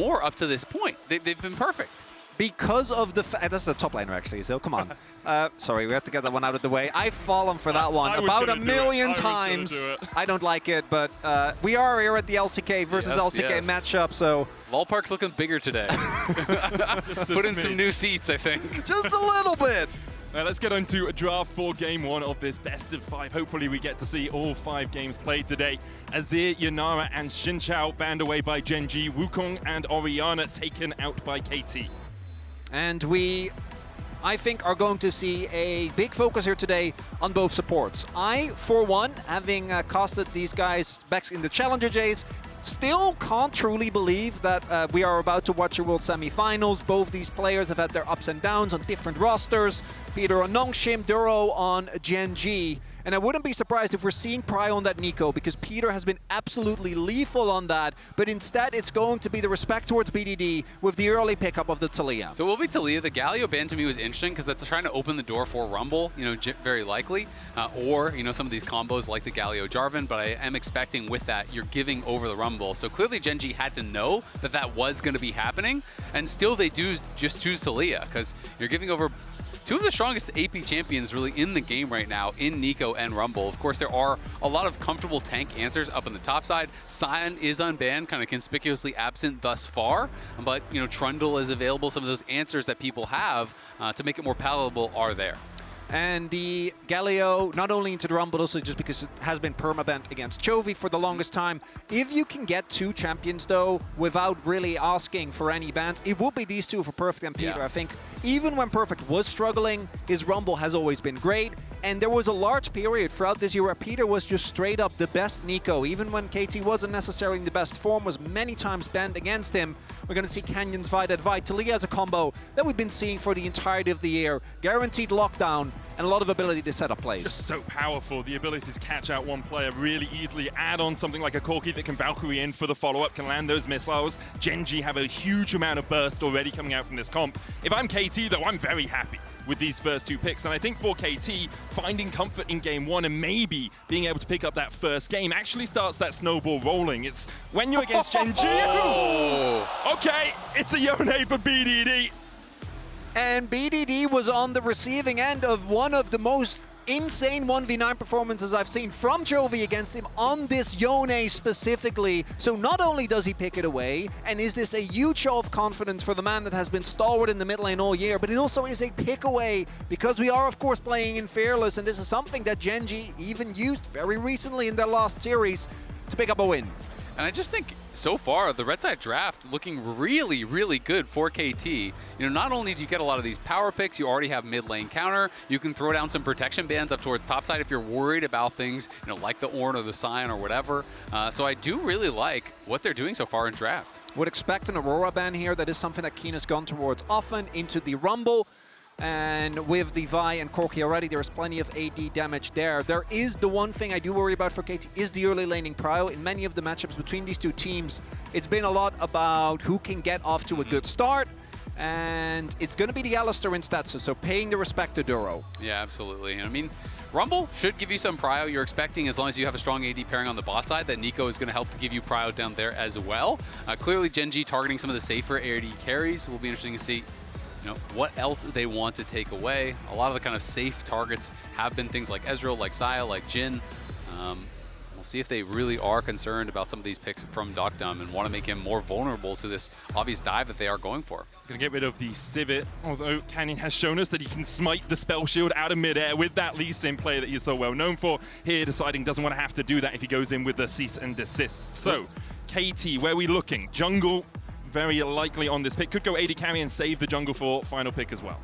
more up to this point. They've been perfect. Because of the that's a top laner actually, so come on. Sorry, we have to get that one out of the way. I've fallen for that one about a million times. I don't like it, but we are here at the LCK versus LCK matchup, so... LoL Park's looking bigger today. Put in some new seats, I think. Just a little bit. Let's get on to a draft for game one of this best of 5. Hopefully we get to see all 5 games played today. Azir, Yanara, and Xinqiao banned away by Gen.G, Wukong and Orianna taken out by KT. And we, I think, are going to see a big focus here today on both supports. I, for one, having casted these guys back in the Challenger days, still can't truly believe that we are about to watch a World Semifinals. Both these players have had their ups and downs on different rosters. Peter on Nongshim, Duro on Gen.G. And I wouldn't be surprised if we're seeing Pry on that Neeko, because Peter has been absolutely lethal on that. But instead, it's going to be the respect towards BDD with the early pickup of the Taliyah. So it will be Taliyah. The Galio ban to me was interesting because that's trying to open the door for Rumble, you know, very likely. Or, you know, some of these combos like the Galio Jarvan. But I am expecting with that, you're giving over the Rumble. So clearly Gen.G had to know that that was going to be happening. And still they do just choose Taliyah because you're giving over two of the strongest AP champions really in the game right now in Neeko and Rumble. Of course, there are a lot of comfortable tank answers up on the top side. Sion is unbanned, kind of conspicuously absent thus far, but you know, Trundle is available. Some of those answers that people have to make it more palatable are there. And the Galio, not only into the Rumble, but also just because it has been permabanned against Chovy for the longest time. If you can get 2 champions, though, without really asking for any bans, it would be these 2 for Perfect and Peter. I think even when Perfect was struggling, his Rumble has always been great. And there was a large period throughout this year where Peter was just straight up the best Neeko. Even when KT wasn't necessarily in the best form, was many times banned against him. We're going to see Canyon's Vide at Vide. Taliyah as a combo that we've been seeing for the entirety of the year. Guaranteed lockdown and a lot of ability to set up plays. Just so powerful. The ability to catch out one player really easily. Add on something like a Corki that can Valkyrie in for the follow-up, can land those missiles. Gen.G have a huge amount of burst already coming out from this comp. If I'm KT, though, I'm very happy with these first 2 picks. And I think for KT, finding comfort in game 1 and maybe being able to pick up that first game actually starts that snowball rolling. It's when you're against Gen.G. Okay, it's a Yone for BDD. And BDD was on the receiving end of one of the most insane 1v9 performances I've seen from Chovy against him on this Yone specifically. So not only does he pick it away, and is this a huge show of confidence for the man that has been stalwart in the mid lane all year, but it also is a pick away because we are of course playing in Fearless, and this is something that Gen.G even used very recently in their last series to pick up a win. And I just think so far the red side draft looking really, really good for KT. You know, not only do you get a lot of these power picks, you already have mid lane counter. You can throw down some protection bands up towards top side if you're worried about things, you know, like the Ornn or the Sion or whatever. So I do really like what they're doing so far in draft. Would expect an Aurora ban here. That is something that Kiin has gone towards often into the Rumble. And with the Vi and Corki already, there's plenty of AD damage there. There is the one thing I do worry about for KT is the early laning prio. In many of the matchups between these 2 teams, it's been a lot about who can get off to a good start. And it's going to be the Alistar instead, so paying the respect to Duro. Yeah, absolutely. And I mean, Rumble should give you some prio. You're expecting, as long as you have a strong AD pairing on the bot side, that Neeko is going to help to give you prio down there as well. Clearly, Gen.G targeting some of the safer AD carries will be interesting to see. You know, what else they want to take away. A lot of the kind of safe targets have been things like Ezreal, like Xayah, like Jhin. We'll see if they really are concerned about some of these picks from deokdam and want to make him more vulnerable to this obvious dive that they are going for. Going to get rid of the Civet, although Canyon has shown us that he can smite the spell shield out of midair with that Lee Sin play that you're so well known for. Here, deciding doesn't want to have to do that if he goes in with the cease and desist. So, KT, where are we looking? Jungle, very likely on this pick. Could go AD carry and save the jungle for final pick as well.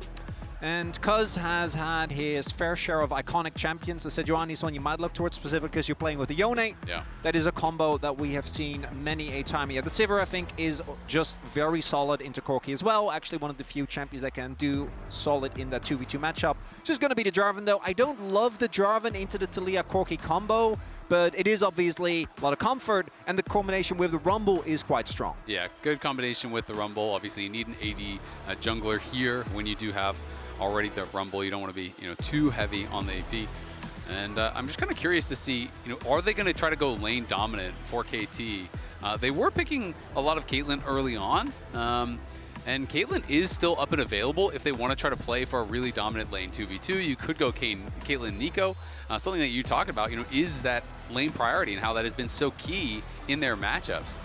And Cuzz has had his fair share of iconic champions. The Sejuani is one you might look towards specifically because you're playing with the Yone. Yeah. That is a combo that we have seen many a time. Yeah, the Sivir, I think, is just very solid into Corki as well. Actually, one of the few champions that can do solid in that 2v2 matchup. Just going to be the Jarvan, though. I don't love the Jarvan into the Taliyah Corki combo, but it is obviously a lot of comfort, and the combination with the Rumble is quite strong. Yeah, good combination with the Rumble. Obviously, you need an AD jungler here when you do have already the Rumble. You don't want to be, too heavy on the AP. And I'm just kind of curious to see, are they going to try to go lane dominant for KT? They were picking a lot of Caitlyn early on, and Caitlyn is still up and available if they want to try to play for a really dominant lane 2v2. You could go Caitlyn Neeko. Something that you talked about, is that lane priority and how that has been so key in their matchups.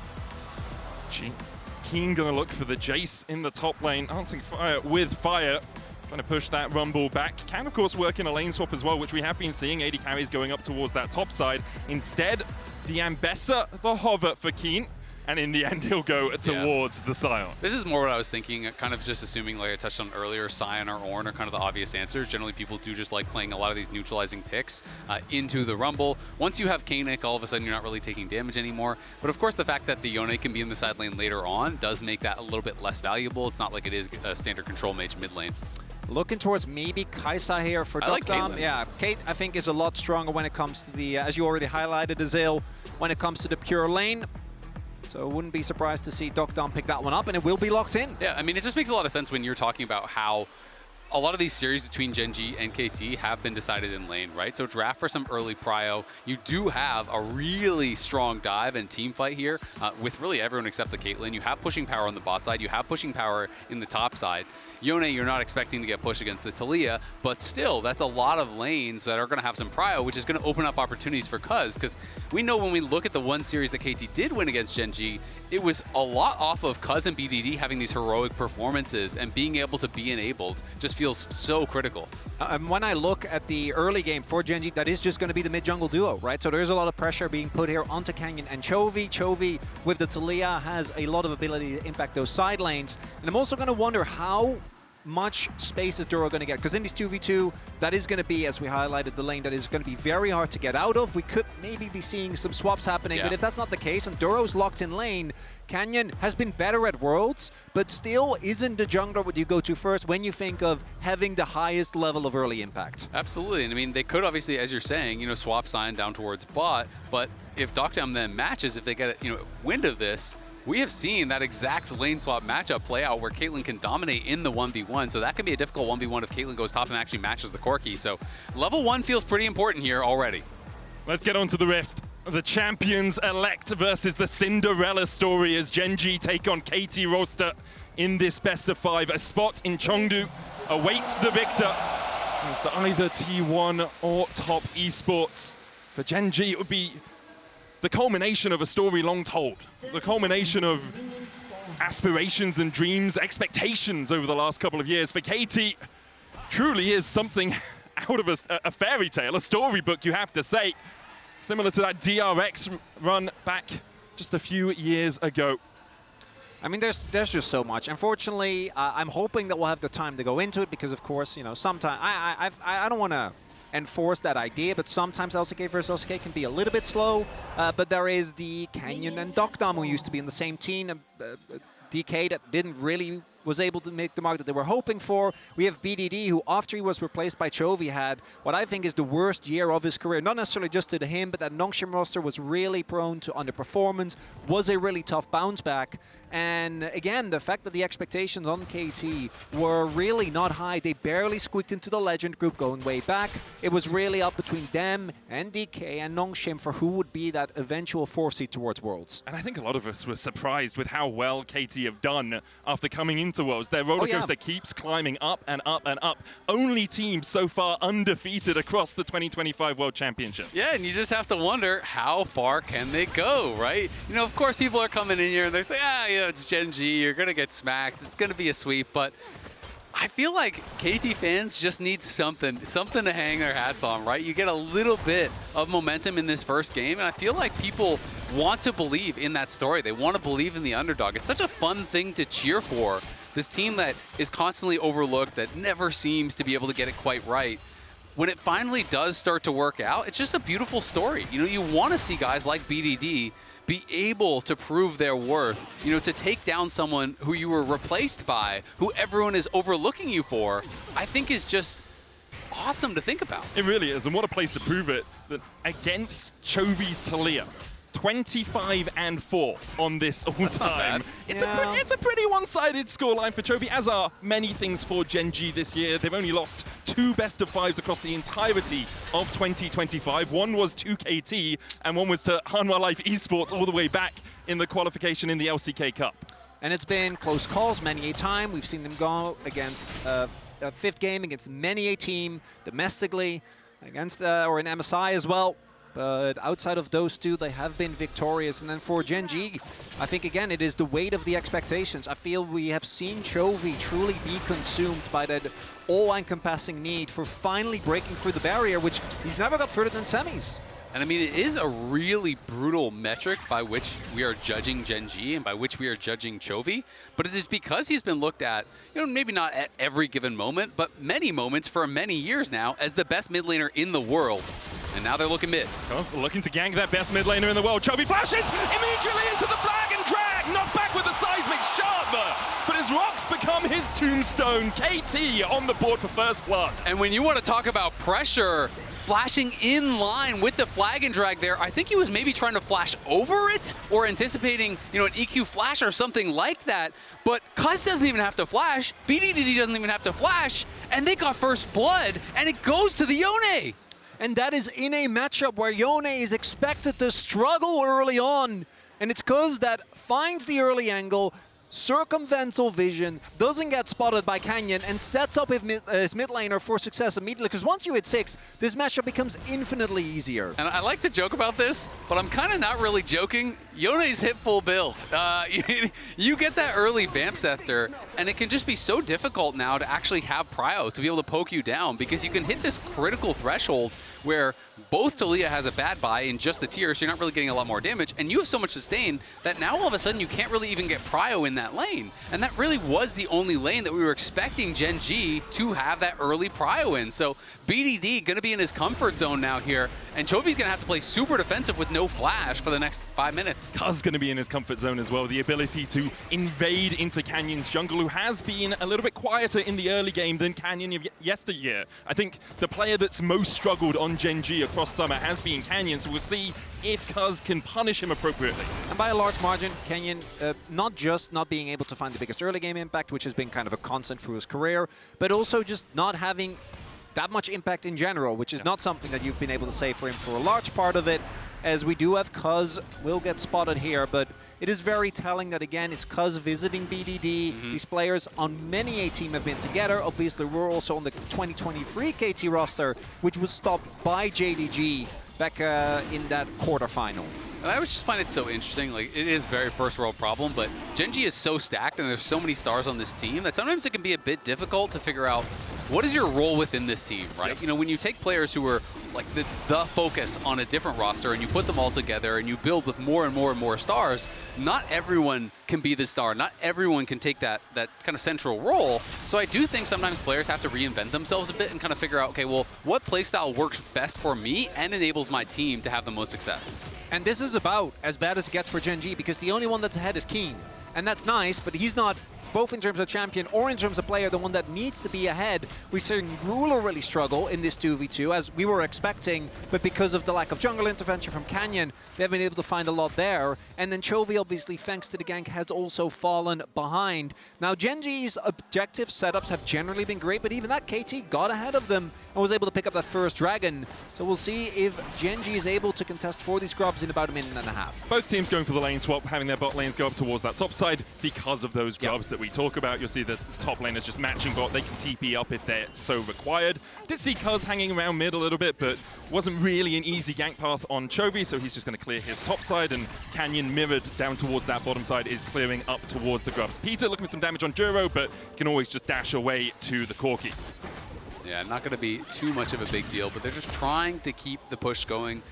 Kiin gonna look for the Jace in the top lane, answering fire with fire. Trying to push that Rumble back. Can, of course, work in a lane swap as well, which we have been seeing. AD carries going up towards that top side. Instead, the Ambessa, the hover for Kiin. And in the end, he'll go towards the Sion. This is more what I was thinking, kind of just assuming, like I touched on earlier, Sion or Ornn are kind of the obvious answers. Generally, people do just like playing a lot of these neutralizing picks into the Rumble. Once you have Kainic, all of a sudden you're not really taking damage anymore. But of course, the fact that the Yone can be in the side lane later on does make that a little bit less valuable. It's not like it is a standard control mage mid lane. Looking towards maybe Kai'Sa here for deokdam. Yeah, Kate, I think, is a lot stronger when it comes to the, as you already highlighted, Azil, when it comes to the pure lane. So wouldn't be surprised to see deokdam pick that one up, and it will be locked in. Yeah, I mean, it just makes a lot of sense when you're talking about how a lot of these series between Gen.G and KT have been decided in lane, right? So draft for some early prio. You do have a really strong dive and team fight here with really everyone except the Caitlyn. You have pushing power on the bot side. You have pushing power in the top side. Yone, you're not expecting to get pushed against the Taliyah, but still, that's a lot of lanes that are going to have some prio, which is going to open up opportunities for Cuzz, because we know when we look at the one series that KT did win against Gen.G, it was a lot off of Cuzz and BDD having these heroic performances, and being able to be enabled just feels so critical. When I look at the early game for Gen.G, that is just going to be the mid-jungle duo, right? So there's a lot of pressure being put here onto Canyon and Chovy. Chovy, with the Taliyah, has a lot of ability to impact those side lanes. And I'm also going to wonder how much space is Duro going to get, because in this 2v2, that is going to be, as we highlighted, the lane that is going to be very hard to get out of. We could maybe be seeing some swaps happening, but if that's not the case and Duro's locked in lane, Canyon has been better at Worlds, but still isn't the jungler what you go to first when you think of having the highest level of early impact. Absolutely, and I mean, they could obviously, as you're saying, swap Sion down towards bot, but if deokdam then matches, if they get wind of this, we have seen that exact lane swap matchup play out where Caitlyn can dominate in the 1v1, so that can be a difficult 1v1 if Caitlyn goes top and actually matches the Corki. So level 1 feels pretty important here already. Let's get on to the Rift. The champions elect versus the Cinderella story as Gen.G take on KT roster in this best of 5. A spot in Chengdu awaits the victor. It's either T1 or Top Esports. For Gen.G, it would be the culmination of a story long told, the culmination of aspirations and dreams, expectations over the last couple of years. For KT, truly is something out of a fairy tale, a storybook, you have to say. Similar to that DRX run back just a few years ago. I mean, there's just so much. Unfortunately, I'm hoping that we'll have the time to go into it because, of course, sometimes I don't want to enforce that idea, but sometimes LCK versus LCK can be a little bit slow. But there is the Canyon and deokdam who used to be in the same team. DK that didn't really was able to make the mark that they were hoping for. We have BDD, who after he was replaced by Chovy had what I think is the worst year of his career. Not necessarily just to him, but that Nongshim roster was really prone to underperformance, was a really tough bounce back. And again, the fact that the expectations on KT were really not high. They barely squeaked into the Legend group going way back. It was really up between them and DK and Nongshim for who would be that eventual 4th seed towards Worlds. And I think a lot of us were surprised with how well KT have done after coming into Worlds. Their rollercoaster keeps climbing up and up and up. Only team so far undefeated across the 2025 World Championship. Yeah, and you just have to wonder, how far can they go, right? Of course, people are coming in here and they say, it's Gen.G, you're going to get smacked, it's going to be a sweep, but I feel like KT fans just need something to hang their hats on, right? You get a little bit of momentum in this first game, and I feel like people want to believe in that story. They want to believe in the underdog. It's such a fun thing to cheer for. This team that is constantly overlooked, that never seems to be able to get it quite right. When it finally does start to work out, it's just a beautiful story. You want to see guys like BDD be able to prove their worth, to take down someone who you were replaced by, who everyone is overlooking you for, I think is just awesome to think about. It really is, and what a place to prove it, that against Chovy's Taliyah, 25-4 on this all time. It's Yeah. it's a pretty one-sided scoreline for Chovy, as are many things for Gen.G this year. They've only lost 2 best-of-5s across the entirety of 2025. One was to KT, and one was to LoL Esports all the way back in the qualification in the LCK Cup. And it's been close calls many a time. We've seen them go against a fifth game against many a team domestically, against or in MSI as well. But outside of those two, they have been victorious. And then for Gen.G, I think, again, it is the weight of the expectations. I feel we have seen Chovy truly be consumed by that all-encompassing need for finally breaking through the barrier, which he's never got further than semis. And I mean, it is a really brutal metric by which we are judging Gen.G and by which we are judging Chovy. But it is because he's been looked at, maybe not at every given moment, but many moments for many years now as the best mid laner in the world. And now they're looking mid. Cuzz looking to gank that best mid laner in the world. Chovy flashes immediately into the flag and drag. Knocked back with the seismic shard, but his rocks become his tombstone. KT on the board for first blood. And when you want to talk about pressure, flashing in line with the flag and drag there, I think he was maybe trying to flash over it or anticipating, an EQ flash or something like that. But Cuzz doesn't even have to flash, BDD doesn't even have to flash, and they got first blood, and it goes to the Yone. And that is in a matchup where Yone is expected to struggle early on. And it's Cuzz that finds the early angle, circumvents all vision, doesn't get spotted by Canyon, and sets up his mid laner for success immediately. Because once you hit 6, this matchup becomes infinitely easier. And I like to joke about this, but I'm kind of not really joking. Yone's hit full build. You get that early vamp scepter, and it can just be so difficult now to actually have prio to be able to poke you down, because you can hit this critical threshold where both Taliyah has a bad buy in just the tier, so you're not really getting a lot more damage, and you have so much sustain that now all of a sudden you can't really even get prio in that lane. And that really was the only lane that we were expecting Gen.G to have that early prio in. So BDD gonna be in his comfort zone now here, and Chovy's gonna have to play super defensive with no flash for the next 5 minutes. Cuzz gonna be in his comfort zone as well. The ability to invade into Canyon's jungle, who has been a little bit quieter in the early game than Canyon of yesteryear. I think the player that's most struggled on Gen.G across summer has been Canyon, so we'll see if Cuzz can punish him appropriately. And by a large margin, Canyon not just not being able to find the biggest early game impact, which has been kind of a constant through his career, but also just not having that much impact in general, which is not something that you've been able to say for him for a large part of it, as we do have Cuzz will get spotted here, but it is very telling that, again, it's Cuzz visiting BDD. These players on many a team have been together. Obviously, we're also on the 2023 KT roster, which was stopped by JDG back in that quarterfinal. And I would just find it so interesting. Like, it is very first world problem, but Gen.G is so stacked and there's so many stars on this team that sometimes it can be a bit difficult to figure out what is your role within this team, right? Yep. When you take players who are like the focus on a different roster and you put them all together and you build with more and more and more stars, not everyone can be the star. Not everyone can take that kind of central role. So I do think sometimes players have to reinvent themselves a bit and kind of figure out, okay, well, what playstyle works best for me and enables my team to have the most success? And this is about as bad as it gets for Gen.G, because the only one that's ahead is Kiin. And that's nice, but he's not, both in terms of champion or in terms of player, the one that needs to be ahead. We're seeing Ruler really struggle in this 2v2, as we were expecting, but because of the lack of jungle intervention from Canyon, they've been able to find a lot there. And then Chovy, obviously, thanks to the gank, has also fallen behind. Now, Gen.G's objective setups have generally been great, but even that, KT got ahead of them and was able to pick up that first dragon. So we'll see if Gen.G is able to contest for these grubs in about a minute and a half. Both teams going for the lane swap, having their bot lanes go up towards that top side because of those grubs that we talk about. You'll see the top laners just matching bot. They can TP up if they're so required. Did see Cuzz hanging around mid a little bit, but wasn't really an easy gank path on Chovy, so he's just going to clear his top side, and Canyon mirrored down towards that bottom side is clearing up towards the grubs. Peter looking for some damage on Duro, but can always just dash away to the Corki. Yeah, not going to be too much of a big deal, but they're just trying to keep the push going.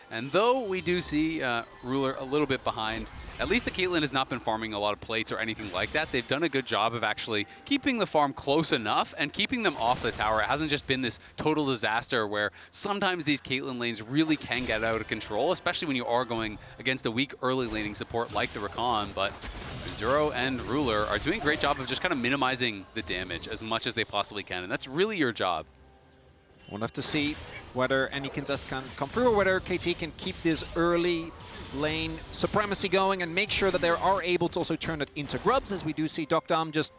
And though we do see Ruler a little bit behind, at least the Caitlyn has not been farming a lot of plates or anything like that. They've done a good job of actually keeping the farm close enough and keeping them off the tower. It hasn't just been this total disaster where sometimes these Caitlyn lanes really can get out of control, especially when you are going against a weak early laning support like the Rakan. But Duro and Ruler are doing a great job of just kind of minimizing the damage as much as they possibly can, and that's really your job. We'll have to see whether any contest can come through or whether KT can keep this early lane supremacy going and make sure that they are able to also turn it into grubs, as we do see deokdam just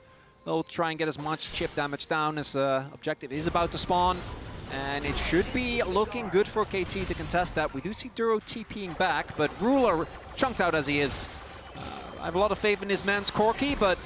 try and get as much chip damage down as objective is about to spawn. And it should be looking good for KT to contest that. We do see Duro TPing back, but Ruler, chunked out as he is. I have a lot of faith in his man's Corki, but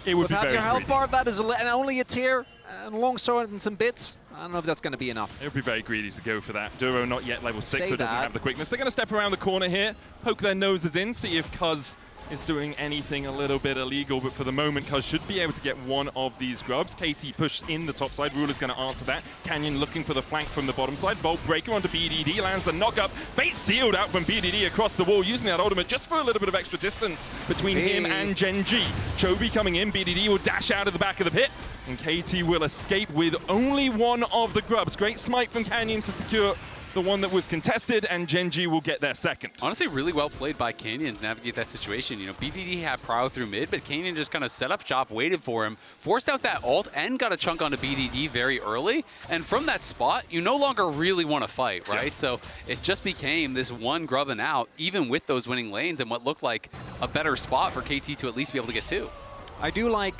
it would without be your health greedy. bar, that is only a tier, and a long sword and some bits. I don't know if that's going to be enough. It would be very greedy to go for that. Duro not yet level 6, Say so doesn't that. have the quickness. They're going to step around the corner here, poke their noses in, see if Cuzz is doing anything a little bit illegal, but for the moment, Cuzz should be able to get one of these grubs. KT pushes in the top side. Ruler's going to answer that. Canyon looking for the flank from the bottom side. Bolt breaker onto BDD, lands the knock-up. Fate sealed out from BDD across the wall, using that ultimate just for a little bit of extra distance between him and Gen.G. Chovy coming in. BDD will dash out of the back of the pit, and KT will escape with only one of the grubs. Great smite from Canyon to secure the one that was contested, and Gen.G will get their second. Honestly, really well played by Canyon to navigate that situation. You know, BDD had prow through mid, but Canyon just kind of set up shop, waited for him, forced out that ult, and got a chunk onto BDD very early. And from that spot, you no longer really want to fight, right? Yeah. So it just became this one grubbing out, even with those winning lanes, and what looked like a better spot for KT to at least be able to get two. I do like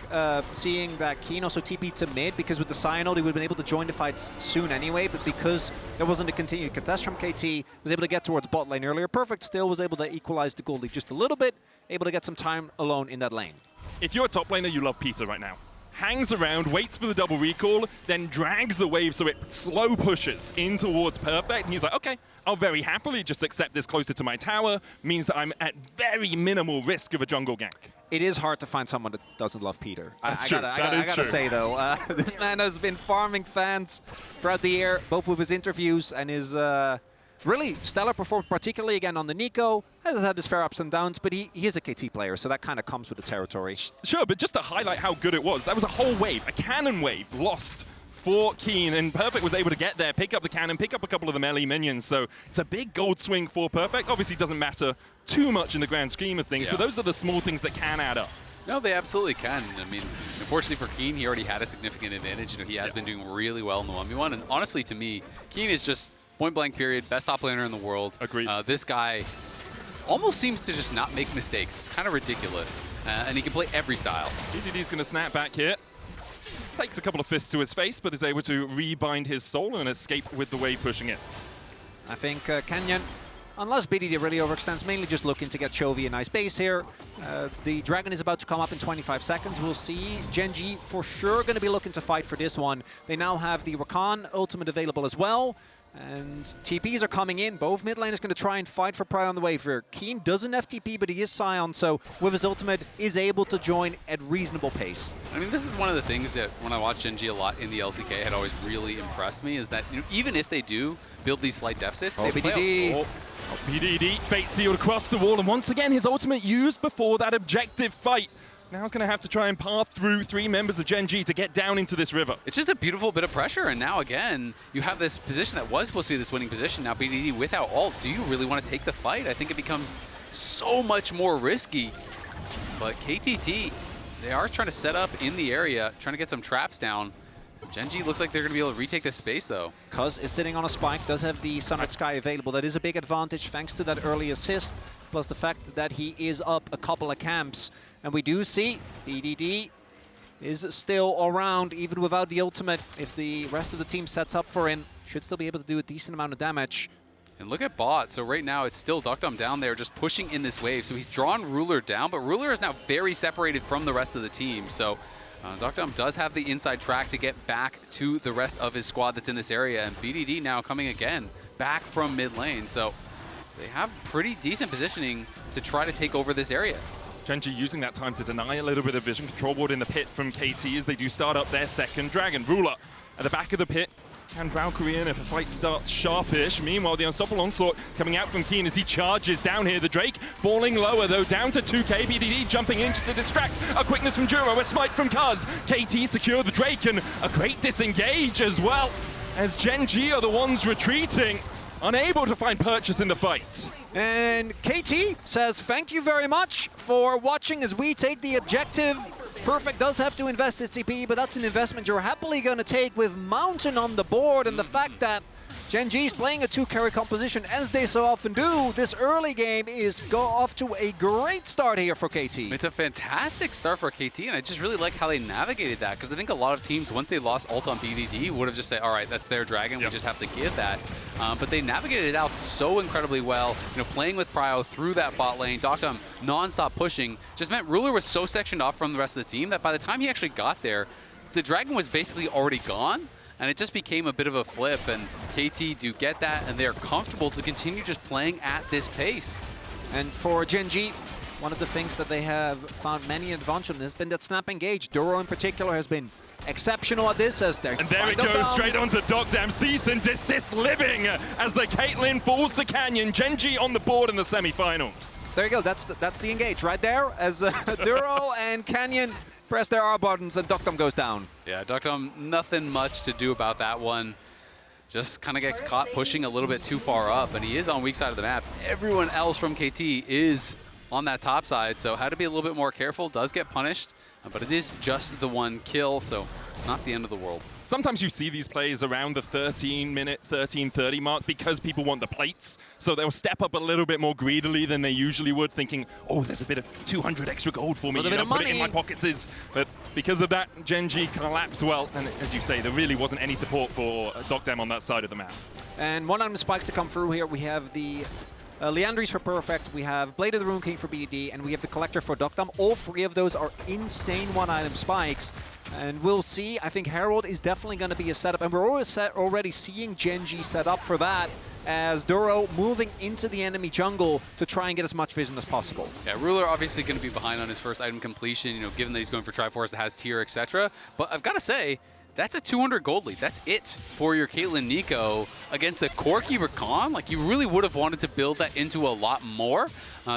seeing that Kiin also TP to mid, because with the Sion ult, he would have been able to join the fights soon anyway, but because there wasn't a continued contest from KT, was able to get towards bot lane earlier. Perfect still was able to equalize the gold lead just a little bit, able to get some time alone in that lane. If you're a top laner, you love Peter right now. Hangs around, waits for the double recall, then drags the wave so it slow pushes in towards Perfect, and he's like, okay, I'll very happily just accept this closer to my tower, means that I'm at very minimal risk of a jungle gank. It is hard to find someone that doesn't love Peter. I gotta true. say though, this man has been farming fans throughout the year, both with his interviews and his really stellar performance, particularly again on the Neeko. Has had his fair ups and downs, but he is a KT player, so that kind of comes with the territory. Sure, but just to highlight how good it was, that was a whole wave, a cannon wave lost for Kiin, and Perfect was able to get there, pick up the cannon, pick up a couple of the melee minions, so it's a big gold swing for Perfect. Obviously doesn't matter too much in the grand scheme of things, but those are the small things that can add up. No, they absolutely can. I mean, unfortunately for Kiin, he already had a significant advantage. You know, he has been doing really well in the 1v1, and honestly to me, Kiin is just point blank period, best top laner in the world. Agreed. This guy almost seems to just not make mistakes. It's kind of ridiculous, and he can play every style. GDD's going to snap back here. Takes a couple of fists to his face, but is able to rebind his soul and escape with the wave pushing it. I think Canyon, unless BDD really overextends, mainly just looking to get Chovy a nice base here. The Dragon is about to come up in 25 seconds. We'll see. Gen.G for sure going to be looking to fight for this one. They now have the Rakan ultimate available as well. And TPs are coming in. Both mid laners going to try and fight for pride on the wave here. Kiin doesn't FTP, but he is Sion, so with his ultimate, is able to join at reasonable pace. I mean, this is one of the things that when I watch Gen.G a lot in the LCK had always really impressed me, is that, you know, even if they do build these slight deficits, they BDD. BDD, fate sealed across the wall, and once again his ultimate used before that objective fight. Now he's going to have to try and path through 3 members of Gen.G to get down into this river. It's just a beautiful bit of pressure, and now again, you have this position that was supposed to be this winning position. Now BDD without ult, do you really want to take the fight? I think it becomes so much more risky. But KTT, they are trying to set up in the area, trying to get some traps down. Gen.G looks like they're going to be able to retake this space, though. Cuzz is sitting on a spike, does have the Sunlit Sky available. That is a big advantage thanks to that early assist, plus the fact that he is up a couple of camps. And we do see BDD is still around, even without the ultimate. If the rest of the team sets up for him, should still be able to do a decent amount of damage. And look at bot. So right now it's still deokdam down there just pushing in this wave. So he's drawn Ruler down, but Ruler is now very separated from the rest of the team. So deokdam does have the inside track to get back to the rest of his squad that's in this area. And BDD now coming again back from mid lane. So they have pretty decent positioning to try to take over this area. Gen.G using that time to deny a little bit of vision control ward in the pit from KT as they do start up their second Dragon. Ruler at the back of the pit. Can Valkyrie in if a fight starts sharpish. Meanwhile, the unstoppable onslaught coming out from Kiin as he charges down here. The Drake falling lower, though, down to 2k. BDD jumping in just to distract. A quickness from Duro, a smite from Cuzz. KT secure the Drake, and a great disengage as well, as Gen.G are the ones retreating, unable to find purchase in the fight. And KT says thank you very much for watching as we take the objective Perfect does have to invest his TP, but that's an investment you're happily going to take with Mountain on the board, and the fact that Gen.G is playing a 2-carry composition, as they so often do. This early game is off to a great start here for KT. It's a fantastic start for KT, and I just really like how they navigated that, because I think a lot of teams, once they lost ult on BDD, would have just said, all right, that's their dragon, we just have to give that. But they navigated it out so incredibly well, playing with Prio through that bot lane. deokdam non-stop pushing just meant Ruler was so sectioned off from the rest of the team that by the time he actually got there, the dragon was basically already gone. And it just became a bit of a flip, and KT do get that, and they're comfortable to continue just playing at this pace. And for Gen.G, one of the things that they have found many advantage on has been that snap engage. Duro in particular has been exceptional at this, as they're... And there it goes, straight onto deokdam. Cease and desist living as the Caitlyn falls to Canyon. Gen.G on the board in the semifinals. There you go, that's the engage right there, as Duro and Canyon press their R buttons and deokdam goes down. Yeah, deokdam, nothing much to do about that one. Just kind of gets caught pushing a little bit too far up, and he is on weak side of the map. Everyone else from KT is on that top side, so had to be a little bit more careful. Does get punished, but it is just the one kill, so not the end of the world. Sometimes you see these plays around the 13-minute, 13:30 mark because people want the plates. So they'll step up a little bit more greedily than they usually would, thinking, oh, there's a bit of 200 extra gold for me, bit of money. Put it in my pockets. But because of that, Gen.G collapsed well. And as you say, there really wasn't any support for deokdam on that side of the map. And one item spikes to come through here. We have the Liandry's for Perfect, we have Blade of the Rune King for BDD, and we have the Collector for deokdam. All three of those are insane one-item spikes. And we'll see. I think Herald is definitely going to be a setup, and we're already seeing Gen.G set up for that, as Duro moving into the enemy jungle to try and get as much vision as possible. Yeah, Ruler obviously going to be behind on his first item completion, given that he's going for Triforce that has tier, etc. But I've got to say, that's a 200 gold lead. That's it for your Caitlyn Neeko against a Corki Rakan. Like, you really would have wanted to build that into a lot more.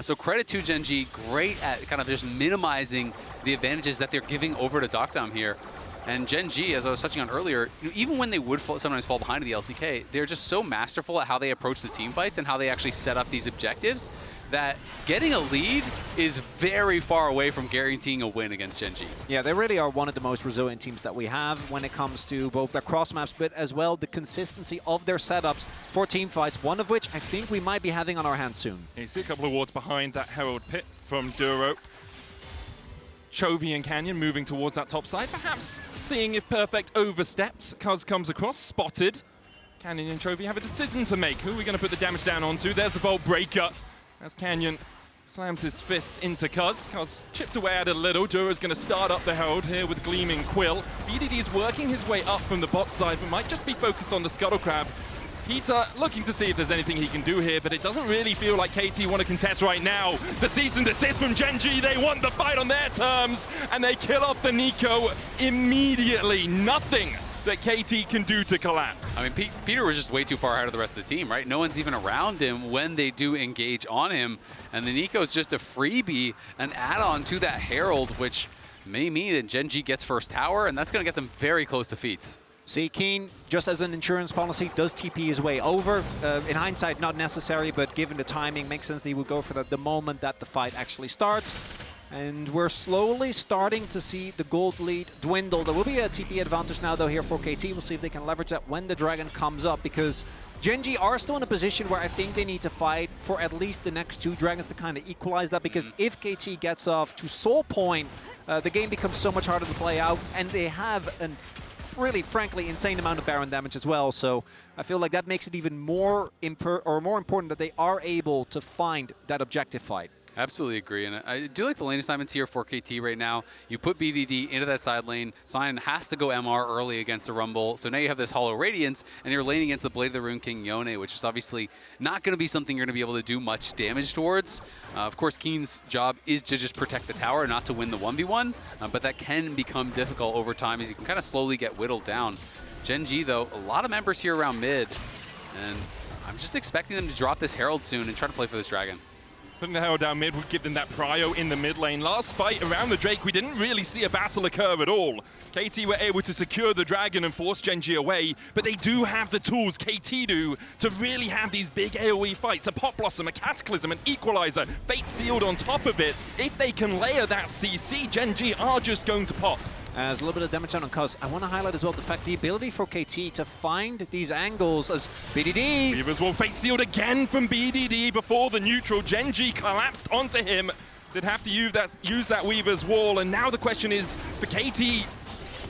So credit to Gen.G, great at kind of just minimizing the advantages that they're giving over to deokdam here. And Gen.G, as I was touching on earlier, even when they would sometimes fall behind in the LCK, they're just so masterful at how they approach the team fights and how they actually set up these objectives that getting a lead is very far away from guaranteeing a win against Gen.G. Yeah, they really are one of the most resilient teams that we have when it comes to both their cross maps, but as well the consistency of their setups for team fights, one of which I think we might be having on our hands soon. Yeah, you see a couple of wards behind that Herald pit from Duro. Chovy and Canyon moving towards that top side, perhaps seeing if Perfect overstepped. Cuzz comes across, spotted. Canyon and Chovy have a decision to make. Who are we going to put the damage down onto? There's the Bolt Breaker as Canyon slams his fists into Cuzz. Cuzz chipped away at it a little. Duro's going to start up the Herald here with Gleaming Quill. BDD's working his way up from the bot side, but might just be focused on the Scuttle Crab. Peter looking to see if there's anything he can do here, but it doesn't really feel like KT want to contest right now. The cease and desist from Gen.G, they want the fight on their terms, and they kill off the Neeko immediately. Nothing that KT can do to collapse. I mean, Peter was just way too far ahead of the rest of the team, right? No one's even around him when they do engage on him, and the Neeko's just a freebie, an add-on to that Herald, which may mean that Gen.G gets first tower, and that's going to get them very close to feats. See, Kiin, just as an insurance policy, does TP his way over. In hindsight, not necessary, but given the timing, makes sense that he would go for that the moment that the fight actually starts. And we're slowly starting to see the gold lead dwindle. There will be a TP advantage now, though, here for KT. We'll see if they can leverage that when the dragon comes up, because Gen.G are still in a position where I think they need to fight for at least the next two dragons to kind of equalize that, because if KT gets off to soul point, the game becomes so much harder to play out, and they have an really, frankly, insane amount of Baron damage as well. So I feel like that makes it even more important that they are able to find that objective fight. Absolutely agree, and I do like the lane assignments here for KT right now. You put BDD into that side lane. Sion has to go MR early against the Rumble, so now you have this Hollow Radiance, and you're laning against the Blade of the Rune King Yone, which is obviously not going to be something you're going to be able to do much damage towards. Of course, Kiin's job is to just protect the tower, not to win the 1v1, but that can become difficult over time as you can kind of slowly get whittled down. Gen.G, though, a lot of members here around mid, and I'm just expecting them to drop this Herald soon and try to play for this dragon. Putting the hell down mid would give them that prio in the mid lane. Last fight around the Drake, we didn't really see a battle occur at all. KT were able to secure the dragon and force Gen.G away, but they do have the tools, KT do, to really have these big AoE fights. A Pop Blossom, a Cataclysm, an Equalizer, Fate Sealed on top of it. If they can layer that CC, Gen.G are just going to pop. As a little bit of damage down on Cuzz. I want to highlight as well the fact the ability for KT to find these angles as BDD. Weavers will Fate Sealed again from BDD before the neutral. Gen.G collapsed onto him. Did have to use that Weaver's wall, and now the question is, for KT,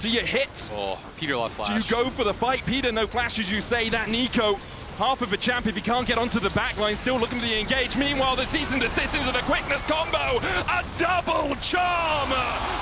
do you hit? Oh, Peter lost flash. Do you go for the fight? Peter, no flash, as you say. That Neeko, half of a champ if he can't get onto the backline, still looking for the engage. Meanwhile, the cease and desist into the quickness combo. A double charm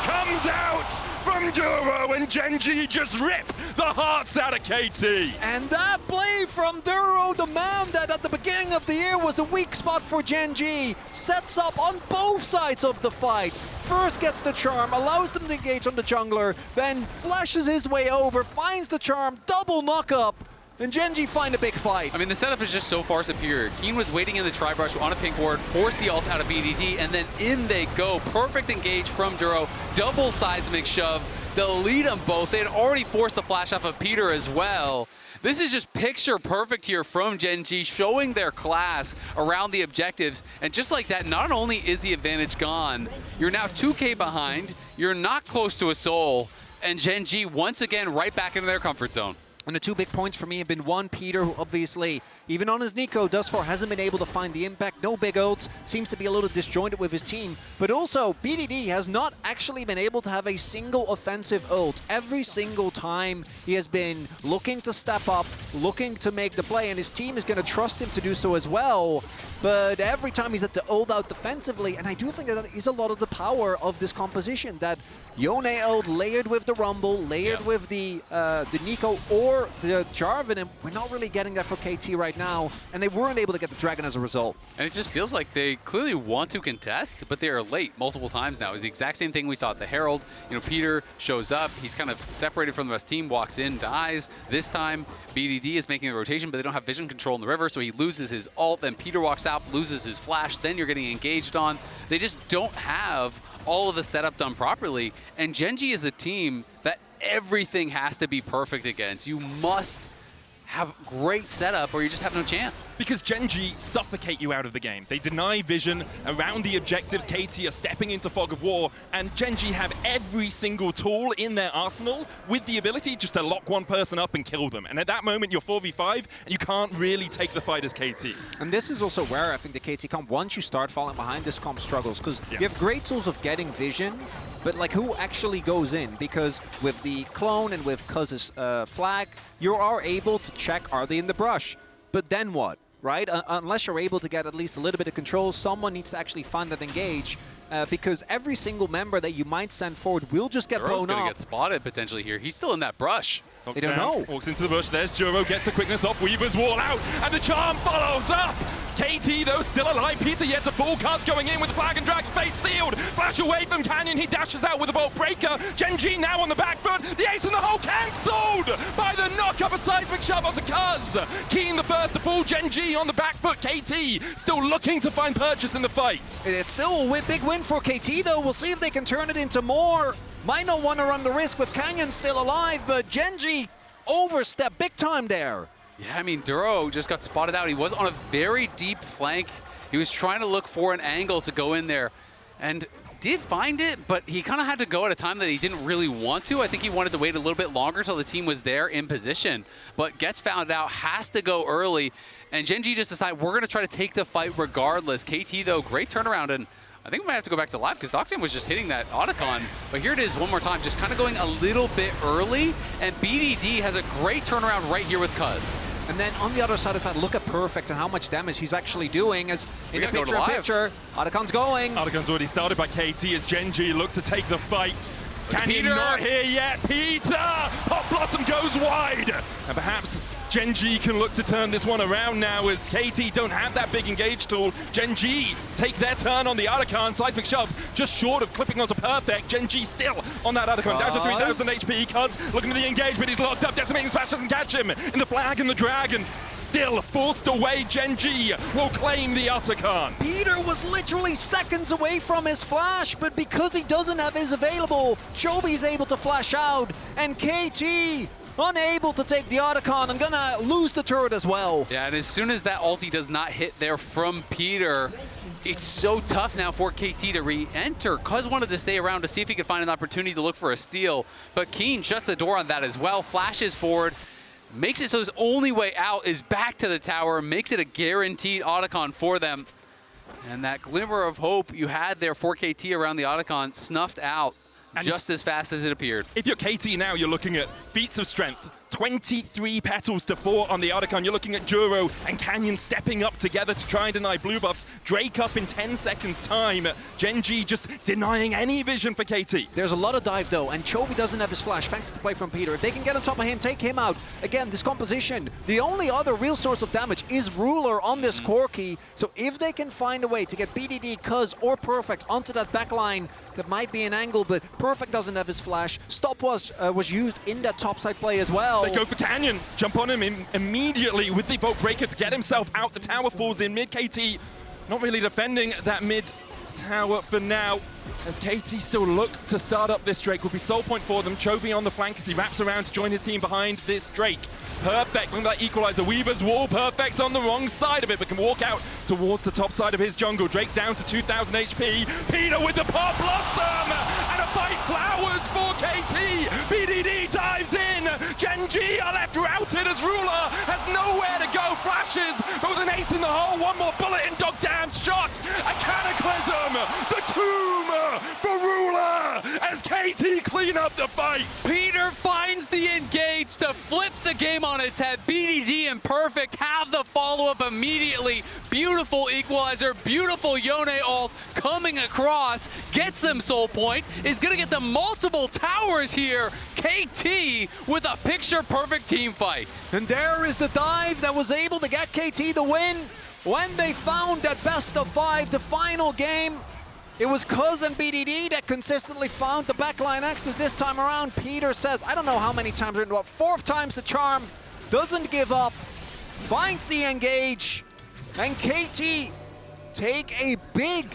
comes out from Duro, and Gen.G just rip the hearts out of KT. And that play from Duro, the man that at the beginning of the year was the weak spot for Gen.G, sets up on both sides of the fight. First gets the charm, allows them to engage on the jungler, then flashes his way over, finds the charm, double knock up, and Gen.G find a big fight. I mean, the setup is just so far superior. Kiin was waiting in the tri-brush on a pink ward, forced the ult out of BDD, and then in they go. Perfect engage from Duro, double seismic shove, delete them both. They had already forced the flash off of Peter as well. This is just picture perfect here from Gen.G, showing their class around the objectives. And just like that, not only is the advantage gone, you're now 2K behind, you're not close to a soul, and Gen.G once again right back into their comfort zone. And the 2 big points for me have been one, Peter, who obviously, even on his Neeko, thus far hasn't been able to find the impact. No big ults, seems to be a little disjointed with his team. But also, BDD has not actually been able to have a single offensive ult. Every single time he has been looking to step up, looking to make the play, and his team is going to trust him to do so as well. But every time he's had to ult out defensively, and I do think that is a lot of the power of this composition, that Yone ult layered with the Rumble, layered with the Neeko or the Jarvan, and we're not really getting that for KT right now, and they weren't able to get the Dragon as a result. And it just feels like they clearly want to contest, but they are late multiple times now. It's the exact same thing we saw at the Herald. You know, Peter shows up, he's kind of separated from the rest of the team, walks in, dies. This time, BDD is making the rotation, but they don't have vision control in the river, so he loses his ult, then Peter walks out, loses his flash, then you're getting engaged on. They just don't have all of the setup done properly, and Gen.G is a team that everything has to be perfect against. You must have great setup or you just have no chance. Because Gen.G suffocate you out of the game. They deny vision around the objectives. KT are stepping into fog of war, and Gen.G have every single tool in their arsenal with the ability just to lock one person up and kill them. And at that moment, you're 4v5, and you can't really take the fight as KT. And this is also where I think the KT comp, once you start falling behind, this comp struggles, because you have great tools of getting vision, but like who actually goes in? Because with the clone and with Cuzz's flag, you are able to check, are they in the brush? But then what, right? Unless you're able to get at least a little bit of control, someone needs to actually find that engage, because every single member that you might send forward will just get blown up. Going to get spotted potentially here. He's still in that brush. They don't know. Walks into the bush. There's Duro, gets the quickness off. Weaver's wall out, and the charm follows up. KT, though, still alive. Peter yet to fall. Cuzz going in with the flag and drag. Fate sealed. Flash away from Canyon. He dashes out with a bolt breaker. Gen.G now on the back foot. The ace in the hole cancelled by the knock up. A seismic shove onto Cuzz. Kiin the first to fall. Gen.G on the back foot. KT still looking to find purchase in the fight. It's still a big win for KT, though. We'll see if they can turn it into more. Might not want to run the risk with Canyon still alive, but Gen.G overstepped big time there. Yeah, I mean, Duro just got spotted out. He was on a very deep flank. He was trying to look for an angle to go in there and did find it, but he kind of had to go at a time that he didn't really want to. I think he wanted to wait a little bit longer till the team was there in position, but gets found out, has to go early, and Gen.G just decided we're going to try to take the fight regardless. KT, though, great turnaround, and I think we might have to go back to live because deokdam was just hitting that Otacon. But here it is one more time, just kind of going a little bit early. And BDD has a great turnaround right here with Cuzz. And then on the other side of that, look at Perfect and how much damage he's actually doing. As in the picture, Otacon's going. Otacon's already started by KT as Gen.G look to take the fight. Canyon not here yet. Peter! Pop Blossom goes wide. And perhaps Gen.G can look to turn this one around now as KT don't have that big engage tool. Gen.G take their turn on the Rakan. Seismic shove just short of clipping onto perfect. Gen.G still on that Rakan, down to 3,000 HP. Cuzz looking for the engagement, he's locked up. Decimating Smash doesn't catch him. In the flag and the dragon, still forced away. Gen.G will claim the Rakan. Peter was literally seconds away from his flash, but because he doesn't have his available, Chovy's able to flash out, and KT unable to take the Rakan and gonna lose the turret as well. Yeah, and as soon as that ulti does not hit there from Peter, it's so tough now for KT to re-enter. Cuzz wanted to stay around to see if he could find an opportunity to look for a steal, but Kiin shuts the door on that as well, flashes forward, makes it so his only way out is back to the tower, makes it a guaranteed Rakan for them. And that glimmer of hope you had there for KT around the Rakan snuffed out just as fast as it appeared. If you're KT now, you're looking at feats of strength. 23 petals to 4 on the Rakan. You're looking at Duro and Canyon stepping up together to try and deny blue buffs. Drake up in 10 seconds time. Gen.G just denying any vision for KT. There's a lot of dive though, and Chovy doesn't have his flash thanks to the play from Peter. If they can get on top of him, take him out. Again, this composition, the only other real source of damage is Ruler on this Corki. So if they can find a way to get BDD, Cuzz, or Perfect onto that back line, that might be an angle, but Perfect doesn't have his flash. Stop was used in that topside play as well. They go for Canyon, jump on him immediately with the Vault Breaker to get himself out. The tower falls in mid. KT not really defending that mid tower for now, as KT still look to start up this Drake. Will be soul point for them. Chovy on the flank as he wraps around to join his team behind this Drake. Perfect with that equalizer. Weaver's wall. Perfect's on the wrong side of it, but can walk out towards the top side of his jungle. Drake down to 2,000 HP. Peter with the pop blossom, and a fight flowers for KT. BDD dives in. Gen.G are left routed as Ruler has nowhere to go. Flashes, but with an ace in the hole. One more bullet in deokdam's shot. A cataclysm. The tomb for Ruler as KT clean up the fight. Peter finds the engage to flip the game on its head. BDD and Perfect have the follow-up immediately. Beautiful equalizer, beautiful Yone ult coming across, gets them soul point, is gonna get them multiple towers here. KT with a picture-perfect team fight. And there is the dive that was able to get KT the win. When they found that best of 5, the final game, it was Cuzz and BDD that consistently found the backline access this time around. Peter says, I don't know how many times, but 4th time's the charm, doesn't give up, finds the engage, and KT take a big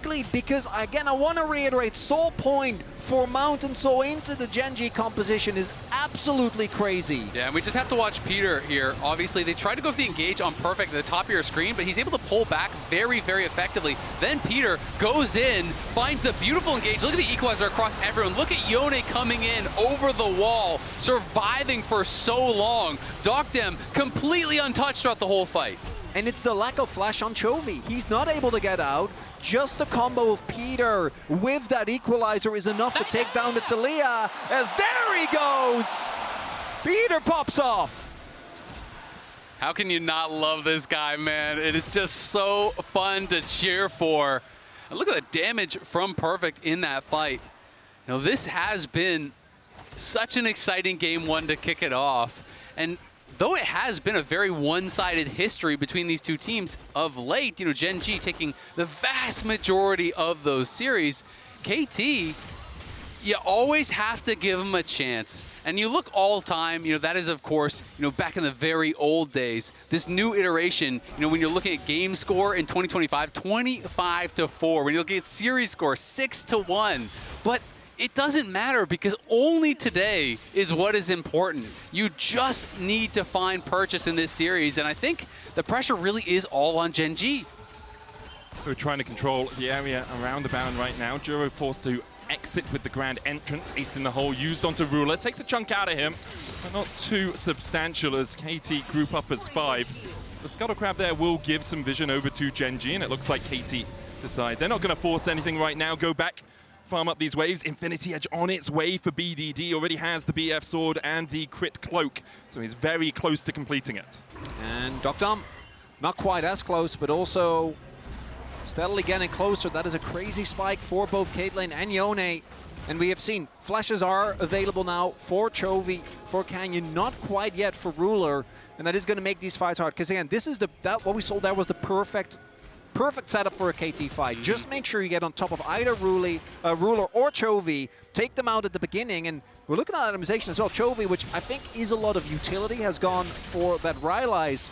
lead because, again, I want to reiterate, soul point for Mountain Soul into the Gen.G composition is absolutely crazy. Yeah, and we just have to watch Peter here. Obviously, they tried to go for the engage on Perfect at the top of your screen, but he's able to pull back very, very effectively. Then Peter goes in, finds the beautiful engage. Look at the equalizer across everyone. Look at Yone coming in over the wall, surviving for so long. deokdam completely untouched throughout the whole fight. And it's the lack of flash on Chovy. He's not able to get out. Just a combo of Peter with that equalizer is enough to take down the Taliyah, as there he goes! Peter pops off. How can you not love this guy, man? It is just so fun to cheer for. And look at the damage from Perfect in that fight. You know, this has been such an exciting game one to kick it off. And though it has been a very one-sided history between these two teams of late, you know, Gen.G taking the vast majority of those series, KT, you always have to give them a chance. And you look all time, you know, that is, of course, you know, back in the very old days. This new iteration, you know, when you're looking at game score in 2025, 25-4. When you're looking at series score, 6-1. But it doesn't matter because only today is what is important. You just need to find purchase in this series, and I think the pressure really is all on Gen.G. We're trying to control the area around the Baron right now. Duro forced to exit with the grand entrance. Ace in the hole used onto Ruler. Takes a chunk out of him, but not too substantial as KT group up as 5. The Scuttle Crab there will give some vision over to Gen.G, and it looks like KT decide they're not going to force anything right now. Go back, farm up these waves. Infinity Edge on its way for BDD. Already has the BF Sword and the Crit Cloak, so he's very close to completing it. And deokdam, not quite as close, but also steadily getting closer. That is a crazy spike for both Caitlyn and Yone. And we have seen flashes are available now for Chovy, for Canyon, not quite yet for Ruler, and that is going to make these fights hard. Because again, this is what we saw there was the perfect setup for a KT fight. Just make sure you get on top of either Ruler or Chovy, take them out at the beginning, and we're looking at itemization as well. Chovy, which I think is a lot of utility, has gone for that Rylai's.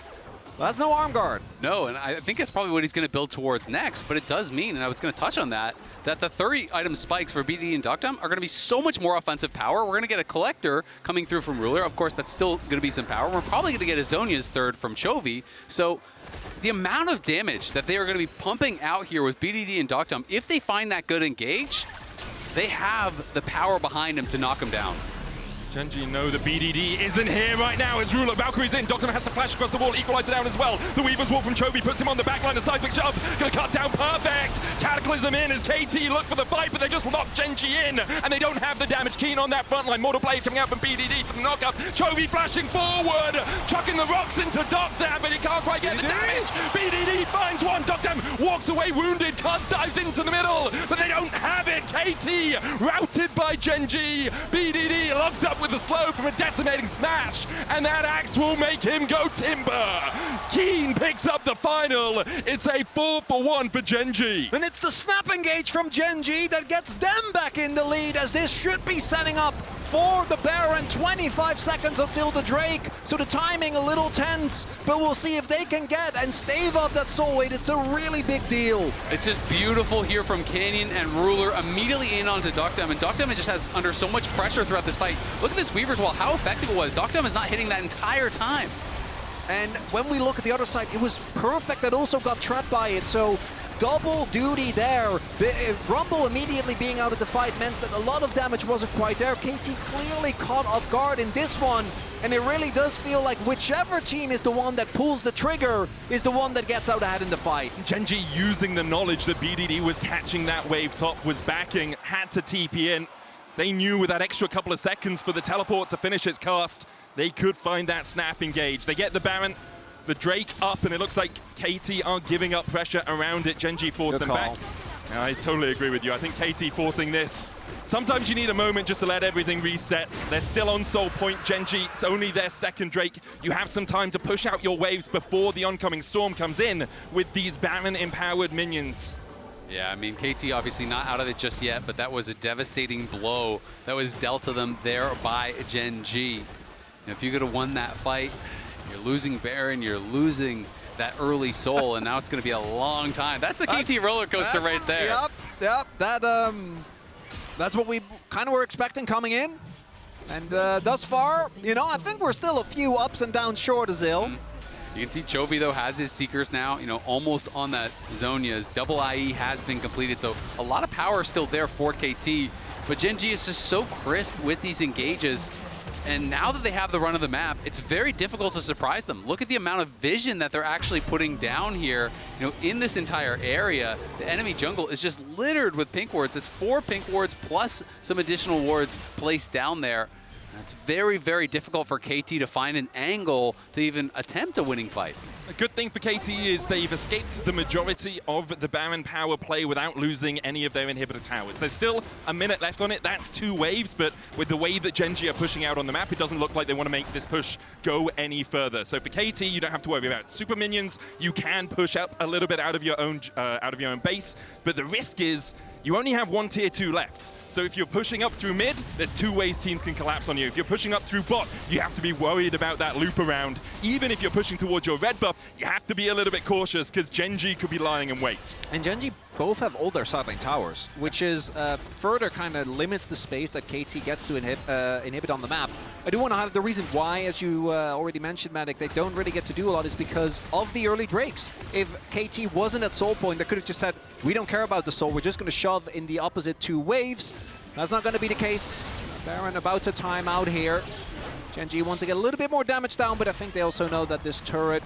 That's no arm guard. No, and I think that's probably what he's going to build towards next, but it does mean, and I was going to touch on that, that the 30-item spikes for BDD and deokdam are going to be so much more offensive power. We're going to get a collector coming through from Ruler. Of course, that's still going to be some power. We're probably going to get a Zhonya's third from Chovy. So the amount of damage that they are going to be pumping out here with BDD and deokdam, if they find that good engage, they have the power behind him to knock him down. Gen.G know the BDD isn't here right now as Ruler. Valkyrie's in. deokdam has to flash across the wall, equalize it down as well. The Weaver's Wall from Chovy puts him on the backline. A side flick shove. Gonna cut down perfect. Cataclysm in as KT look for the fight, but they just lock Gen.G in. And they don't have the damage. Kiin on that front line. Mortal Blade coming out from BDD for the knockup. Chovy flashing forward. Chucking the rocks into deokdam, but he can't quite get the damage. BDD finds one. deokdam walks away wounded. Cuzz dives into the middle, but they don't have it. KT routed by Gen.G. BDD locked up with the slow from a decimating smash, and that axe will make him go timber. Kiin picks up the final. It's a 4-for-1 for Gen.G. And it's the snap engage from Gen.G that gets them back in the lead, as this should be setting up for the Baron. 25 seconds until the Drake, so the timing a little tense, but we'll see if they can get and stave up that soul weight. It's a really big deal. It's just beautiful here from Canyon and Ruler immediately in onto deokdam, and deokdam just has under so much pressure throughout this fight. Look at this Weaver's Wall, how effective it was. deokdam is not hitting that entire time. And when we look at the other side, it was perfect that also got trapped by it, so double duty there. The Rumble immediately being out of the fight meant that a lot of damage wasn't quite there. KT clearly caught off guard in this one, and it really does feel like whichever team is the one that pulls the trigger is the one that gets out ahead in the fight. Gen.G using the knowledge that BDD was catching that wave top, was backing, had to TP in. They knew with that extra couple of seconds for the teleport to finish its cast, they could find that snap engage. They get the Baron, the Drake up, and it looks like KT are giving up pressure around it. Gen.G forced them back. And I totally agree with you. I think KT forcing this. Sometimes you need a moment just to let everything reset. They're still on soul point. Gen.G, it's only their second Drake. You have some time to push out your waves before the oncoming storm comes in with these Baron-empowered minions. Yeah, I mean, KT obviously not out of it just yet, but that was a devastating blow that was dealt to them there by Gen.G. And if you could have won that fight, you're losing Baron, you're losing that early soul, and now it's going to be a long time. That's the KT roller coaster right there. Yep. That's what we kind of were expecting coming in. And thus far, you know, I think we're still a few ups and downs short of Zill. You can see Chovy, though, has his Seekers now, you know, almost on that Zhonya's. Double IE has been completed, so a lot of power still there for KT. But Gen.G is just so crisp with these engages. And now that they have the run of the map, it's very difficult to surprise them. Look at the amount of vision that they're actually putting down here, you know, in this entire area. The enemy jungle is just littered with pink wards. It's 4 pink wards plus some additional wards placed down there. It's very, very difficult for KT to find an angle to even attempt a winning fight. A good thing for KT is they've escaped the majority of the Baron power play without losing any of their inhibitor towers. There's still a minute left on it. That's 2 waves, but with the way that Gen.G are pushing out on the map, it doesn't look like they want to make this push go any further. So for KT, you don't have to worry about super minions. You can push up a little bit out of your own base, but the risk is you only have 1 tier 2 left. So if you're pushing up through mid, there's 2 ways teams can collapse on you. If you're pushing up through bot, you have to be worried about that loop around. Even if you're pushing towards your red buff, you have to be a little bit cautious because Gen.G could be lying in wait. And Gen.G both have all their sideline towers, which is further kind of limits the space that KT gets to inhibit on the map. I do want to highlight the reason why, as you already mentioned, Matic, they don't really get to do a lot is because of the early Drakes. If KT wasn't at soul point, they could have just said, we don't care about the soul, we're just going to shove in the opposite 2 waves. That's not going to be the case. Baron about to time out here. Gen.G want to get a little bit more damage down, but I think they also know that this turret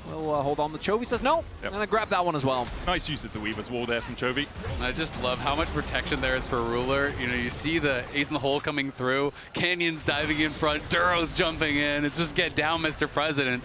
will hold on. The Chovy says no, and I grab that one as well. Nice use of the Weaver's Wall there from Chovy. I just love how much protection there is for Ruler. You know, you see the ace in the hole coming through, Canyon's diving in front, Duro's jumping in. It's just get down, Mr. President.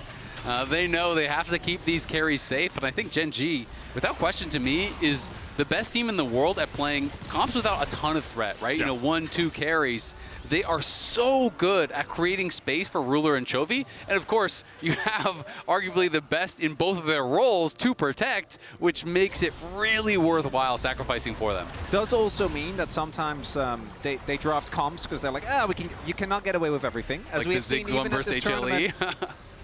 They know they have to keep these carries safe, and I think Gen.G, without question to me, is the best team in the world at playing comps without a ton of threat, right? Yeah. You know, 1-2 carries. They are so good at creating space for Ruler and Chovy. And of course, you have arguably the best in both of their roles to protect, which makes it really worthwhile sacrificing for them. Does also mean that sometimes they draft comps because they're like, you cannot get away with everything. As Like we the have seen Ziggs one even at versus this HLE. tournament.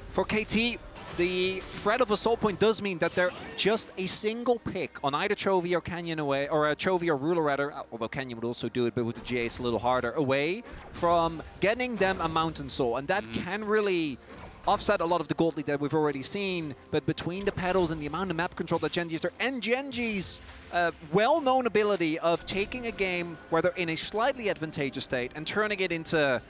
For KT, the threat of Assault Point does mean that they're just a single pick on either Chovy or Canyon away, or Chovy or Ruler rather, although Canyon would also do it, but with the GA it's a little harder, away from getting them a Mountain Soul. And that can really offset a lot of the gold lead that we've already seen, but between the pedals and the amount of map control that Gen.G is there, and Gen.G's well-known ability of taking a game where they're in a slightly advantageous state and turning it into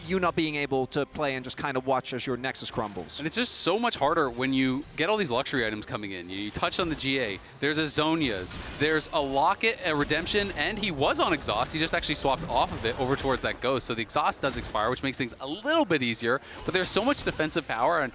you not being able to play and just kind of watch as your Nexus crumbles. And it's just so much harder when you get all these luxury items coming in. You touched on the GA. There's a Zhonya's. There's a Locket, a Redemption, and he was on Exhaust. He just actually swapped off of it over towards that Ghost. So the Exhaust does expire, which makes things a little bit easier. But there's so much defensive power, and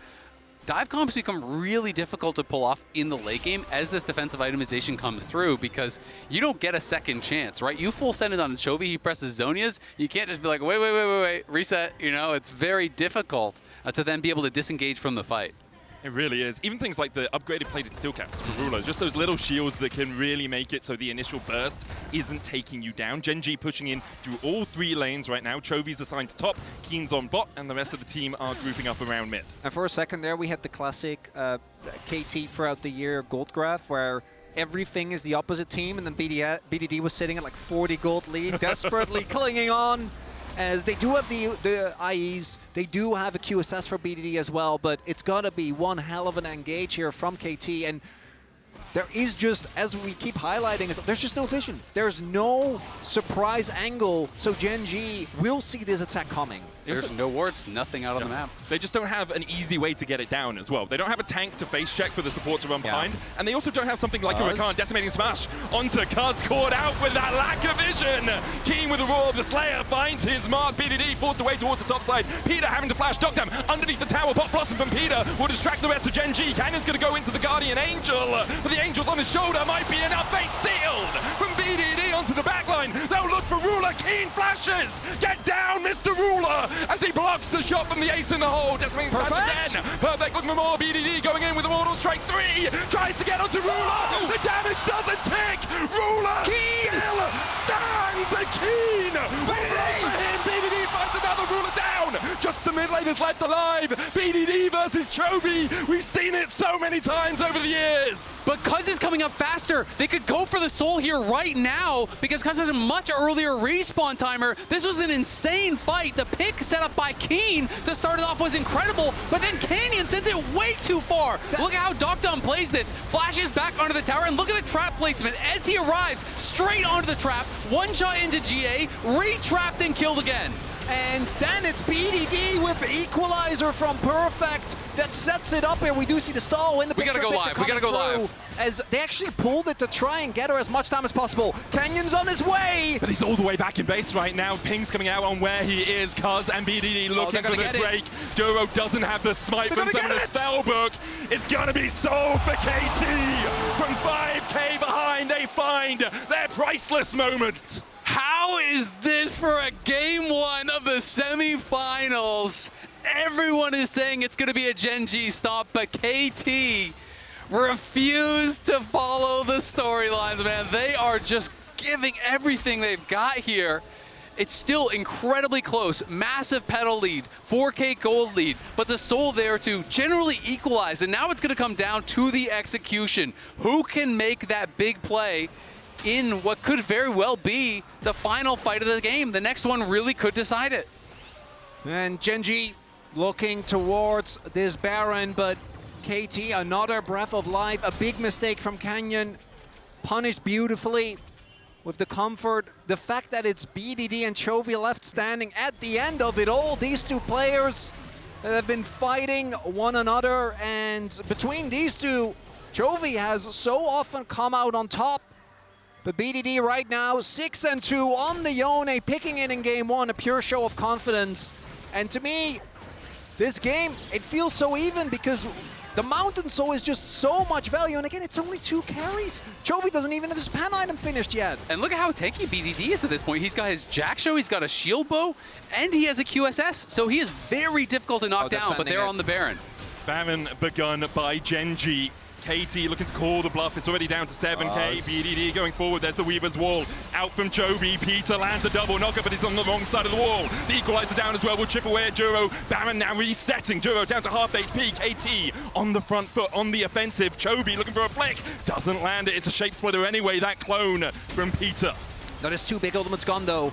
dive comps become really difficult to pull off in the late game as this defensive itemization comes through, because you don't get a second chance, right? You full send it on Chovy, he presses Zhonya's. You can't just be like, wait, reset. You know, it's very difficult to then be able to disengage from the fight. It really is. Even things like the upgraded plated steel caps for Ruler, just those little shields that can really make it so the initial burst isn't taking you down. Gen.G pushing in through all 3 lanes right now. Chovy's assigned to top, Kiin's on bot, and the rest of the team are grouping up around mid. And for a second there, we had the classic KT throughout the year gold graph where everything is the opposite team, and then BDD was sitting at like 40 gold lead, desperately clinging on. As they do have the IEs, they do have a QSS for BDD as well, but it's got to be one hell of an engage here from KT. And there is just, as we keep highlighting, there's just no vision. There's no surprise angle, so Gen.G will see this attack coming. There's no wards, nothing out on the map. They just don't have an easy way to get it down as well. They don't have a tank to face check for the support to run behind, and they also don't have something like a Rakan decimating smash onto Cuzz, caught out with that lack of vision. Kiin with the roar of the Slayer finds his mark. BDD forced away towards the top side. Peter having to flash deokdam underneath the tower. Pop Blossom from Peter will distract the rest of Gen.G. Canyon's going to go into the Guardian Angel, but the Angel's on his shoulder. Might be enough. Fate sealed from BDD onto the backline. They'll look for Ruler. Kiin flashes. Get down, Mr. Ruler, as he blocks the shot from the ace in the hole. Decimating smash again. Perfect, looking for more. BDD going in with a Mortal Strike 3. Tries to get onto Ruler. The damage doesn't tick. Ruler still stands. And Kiin will run for him. BDD finds another. Ruler down. Just the mid lane is left alive. BDD versus Chovy. We've seen it so many times over the years. But Cuzz is coming up faster. They could go for the soul here right now because Cuzz has a much earlier respawn timer. This was an insane fight. The pick set up by Kiin to start it off was incredible, but then Canyon sends it way too far. Look at how deokdam plays this. Flashes back onto the tower, and look at the trap placement as he arrives straight onto the trap. One shot into GA, re-trapped and killed again. And then it's BDD with Equalizer from Perfect that sets it up here. We do see the stall in the picture. We gotta go live. As they actually pulled it to try and get her as much time as possible. Canyon's on his way. But he's all the way back in base right now. Ping's coming out on where he is. Cuzz and BDD looking for the break. Duro doesn't have the smite from some of the spell book. It's gonna be sold for KT. From 5K behind, they find their priceless moment. How is this for a game 1 of the semifinals? Everyone is saying it's going to be a Gen.G stop, but KT refused to follow the storylines, man. They are just giving everything they've got here. It's still incredibly close. Massive pedal lead, 4K gold lead, but the soul there to generally equalize. And now it's going to come down to the execution. Who can make that big play in what could very well be the final fight of the game? The next one really could decide it. And Gen.G looking towards this Baron, but KT, another breath of life. A big mistake from Canyon, punished beautifully with the comfort. The fact that it's BDD and Chovy left standing at the end of it all. These two players that have been fighting one another, and between these two, Chovy has so often come out on top. But BDD right now, 6-2 on the Yone, picking it in game 1, a pure show of confidence. And to me, this game, it feels so even because The Mountain Soul is just so much value, and again, it's only 2 carries. Chovy doesn't even have his pan item finished yet. And look at how tanky BDD is at this point. He's got his Jack Show, he's got a shield bow, and he has a QSS, so he is very difficult to knock down, but they're on the Baron. Baron begun by Gen.G. KT looking to call the bluff. It's already down to 7k. BDD going forward. There's the Weaver's Wall. Out from Chovy. Peter lands a double knocker, but he's on the wrong side of the wall. The Equalizer down as well. Will chip away at Duro. Baron now resetting. Duro down to half HP. KT on the front foot, on the offensive. Chovy looking for a flick. Doesn't land it. It's a shape splitter anyway. That clone from Peter. That is 2 big ultimates gone, though.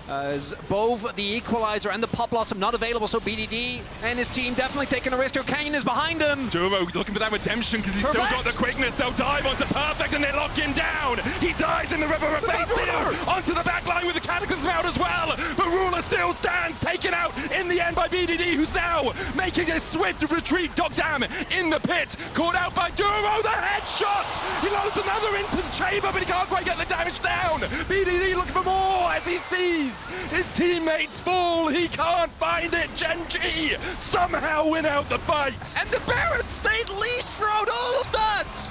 As both the Equalizer and the Pop Blossom not available, so BDD and his team definitely taking a risk. Kiin is behind him. Duro looking for that redemption because he's still got the quickness. They'll dive onto Perfect and they lock him down. He dies in the River of Fate. Onto the back line with the Cataclysm out as well. But Ruler still stands, taken out in the end by BDD, who's now making a swift retreat. deokdam in the pit, caught out by Duro. The headshot. He loads another into the chamber, but he can't quite get the damage down. BDD looking for more as he sees his teammates fall. He can't find it. Gen.G somehow win out the fight. And the Baron stayed least throughout all of that.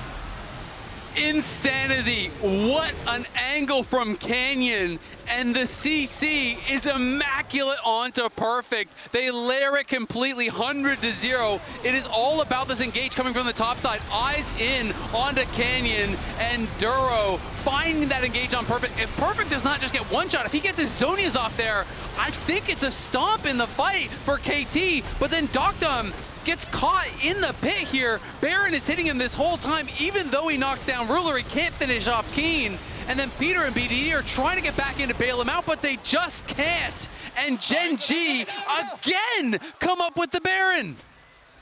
Insanity. What an angle from Canyon. And the CC is immaculate onto Perfect. They layer it completely, 100-0. It is all about this engage coming from the top side. Eyes in onto Canyon and Duro finding that engage on Perfect. If Perfect does not just get one shot, if he gets his Zonias off there, I think it's a stomp in the fight for KT. But then deokdam gets caught in the pit here. Baron is hitting him this whole time. Even though he knocked down Ruler, he can't finish off Kiin. And then Peter and BDD are trying to get back in to bail him out, but they just can't. And Gen.G again come up with the Baron.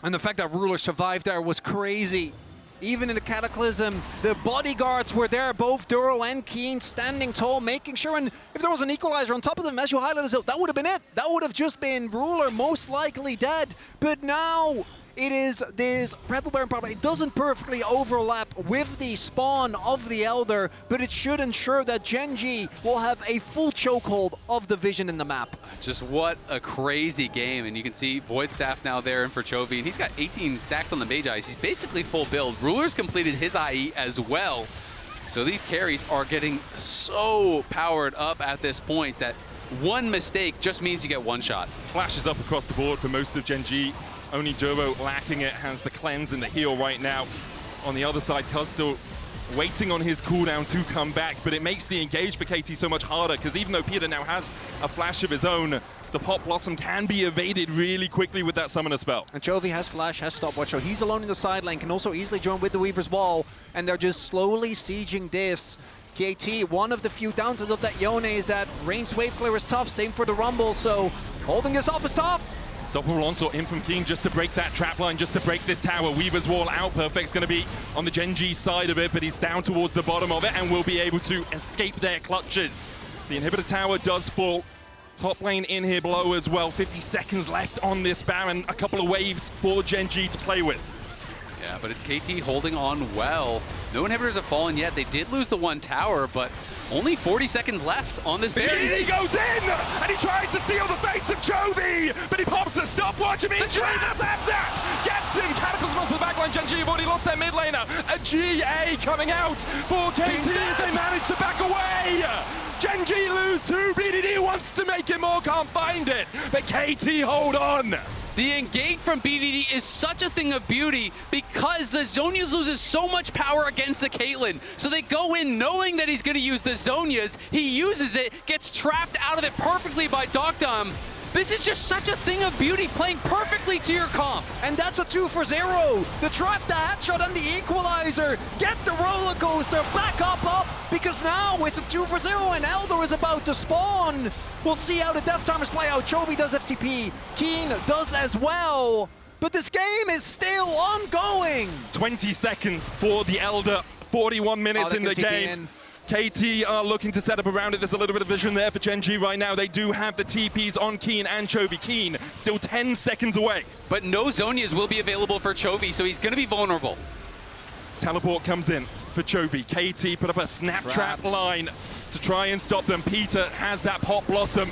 And the fact that Ruler survived there was crazy. Even in the Cataclysm, the bodyguards were there, both Duro and Kiin standing tall, making sure, and if there was an Equalizer on top of them, as you highlighted, that would have been it. That would have just been Ruler most likely dead. But now it is this Rebel Baron problem. It doesn't perfectly overlap with the spawn of the Elder, but it should ensure that Gen.G will have a full chokehold of the vision in the map. Just what a crazy game. And you can see Void Staff now there in for Chovy. And he's got 18 stacks on the Mage Eyes. He's basically full build. Ruler's completed his IE as well. So these carries are getting so powered up at this point that one mistake just means you get one shot. Flashes up across the board for most of Gen.G. Only Duro lacking it, has the cleanse and the heal right now. On the other side, Cuzz still waiting on his cooldown to come back, but it makes the engage for KT so much harder because even though Peter now has a flash of his own, the Pop Blossom can be evaded really quickly with that summoner spell. And Chovy has flash, has stopwatch, so he's alone in the side lane, can also easily join with the Weaver's Wall, and they're just slowly sieging this. KT, one of the few downsides of that Yone is that ranged wave clear is tough, same for the Rumble, so holding this off is tough. Stoppable onslaught in from Kiin just to break that trap line, just to break this tower. Weaver's Wall out. Perfect's going to be on the Gen.G side of it, but he's down towards the bottom of it and will be able to escape their clutches. The inhibitor tower does fall. Top lane in here below as well. 50 seconds left on this Baron. A couple of waves for Gen.G to play with. Yeah, but it's KT holding on well. No inhibitors have fallen yet. They did lose the one tower, but only 40 seconds left on this Baron. He goes in, and he tries to seal the fates of Chovy, but he pops a stopwatch immediately. The Zapzap gets him. Cataclysm off the backline. Gen.G have already lost their mid laner. A GA coming out for KT as they manage to back away. Gen.G lose two. BDD wants to make it more, can't find it, but KT hold on. The engage from BDD is such a thing of beauty because the Zonias loses so much power against the Caitlyn. So they go in knowing that he's going to use the Zonias. He uses it, gets trapped out of it perfectly by deokdam. This is just such a thing of beauty, playing perfectly to your comp. And that's a 2 for 0. The trap, the headshot, and the Equalizer. Get the roller coaster back up, because now it's a 2 for 0, and Elder is about to spawn. We'll see how the Death Timers play out. Chovy does FTP, Kiin does as well. But this game is still ongoing. 20 seconds for the Elder, 41 minutes in the game. KT are looking to set up around it. There's a little bit of vision there for Gen.G right now. They do have the TPs on Kiin and Chovy. Kiin still 10 seconds away. But no Zonias will be available for Chovy, so he's going to be vulnerable. Teleport comes in for Chovy. KT put up a snap trap line to try and stop them. Peter has that Pop Blossom.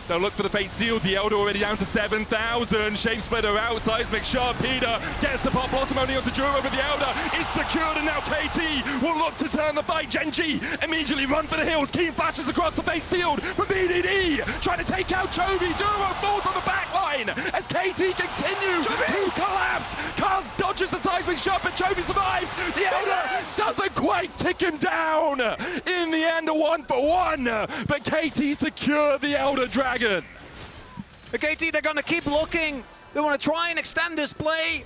They'll look for the fate sealed. The Elder already down to 7,000. Shape splitter out. Seismic shot. Peter gets the pop. Blossom only onto Duro, but the Elder is secured, and now KT will look to turn the fight. Gen.G immediately run for the hills. Kiin flashes across the fate sealed from BDD, trying to take out Chovy. Duro falls on the back line as KT continue to collapse. Cuzz dodges the seismic shot, but Chovy survives. The Elder doesn't quite take him down. In the end, a 1-for-1, but KT secure the Elder Dragon. The KT, they're gonna keep looking. They want to try and extend this play.